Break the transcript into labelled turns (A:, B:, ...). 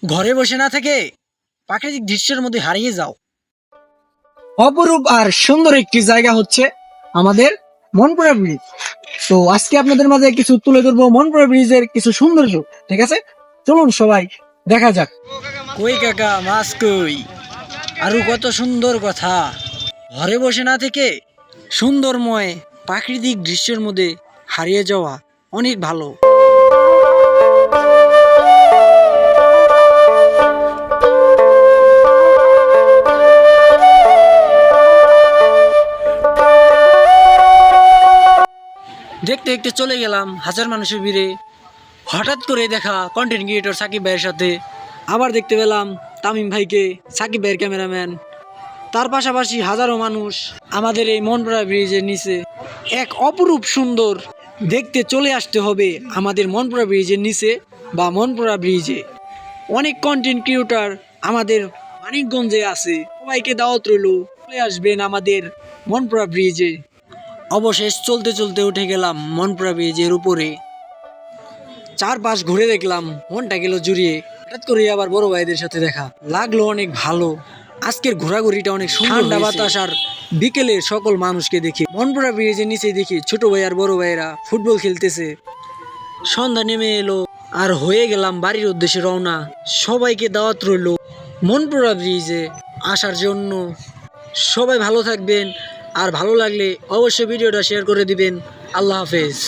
A: ঘরে বসে না থেকে প্রাকৃতিক দৃশ্যের মধ্যে হারিয়ে যাও।
B: অপরূপ আর সুন্দর একটি জায়গা হচ্ছে আমাদের মনপুরা ব্রিজ। তো আজকে আপনাদের মাঝে কিছু তুলে ধরবো মনপুরা ব্রিজের কিছু সৌন্দর্য। ঠিক আছে, চলুন সবাই দেখা যাক।
A: কই কাকা মাছ কই, আরো কত সুন্দর কথা। ঘরে বসে না থেকে সুন্দরময় প্রাকৃতিক দৃশ্যের মধ্যে হারিয়ে যাওয়া অনেক ভালো। দেখতে দেখতে চলে গেলাম হাজার মানুষের ভিড়ে। হঠাৎ করে দেখা কন্টেন্ট ক্রিয়েটর সাকিব ভাইয়ের সাথে, আবার দেখতে পেলাম তামিম ভাইকে, সাকিব ভাইয়ের ক্যামেরাম্যান। তার পাশাপাশি হাজারো মানুষ আমাদের এই মনপুরা ব্রিজের নিচে। এক অপরূপ সুন্দর দেখতে চলে আসতে হবে আমাদের মনপুরা ব্রিজের নিচে বা মনপুরা ব্রিজে। অনেক কন্টেন্ট ক্রিয়েটর আমাদের মানিকগঞ্জে আছে, সবাইকে দাওয়াত রইল, চলে আসবেন আমাদের মনপুরা ব্রিজে। অবশেষ চলতে চলতে উঠে গেলাম মনপুরা ব্রিজের উপরে। চারপাশ ঘুরে দেখলাম, মনটা গেল জুড়িয়ে। হঠাৎ করে আবার বড় ভাইদের সাথে দেখা লাগলো, অনেক ভালো। আজকের ঘোরাঘুরিটা অনেক সুন্দর, ঠান্ডা বাতাস আর বিকেলে সকল মানুষকে দেখি। মনপুরা ব্রিজের নিচে দেখি ছোট ভাই আর বড় ভাইয়েরা ফুটবল খেলতেছে। সন্ধ্যা নেমে এলো আর হয়ে গেলাম বাড়ির উদ্দেশ্যে রওনা। সবাইকে দাওয়াত রইল মনপুরা ব্রিজে আসার জন্য। সবাই ভালো থাকবেন, আর ভালো লাগলে অবশ্যই ভিডিওটা শেয়ার করে দিবেন। আল্লাহ হাফেজ।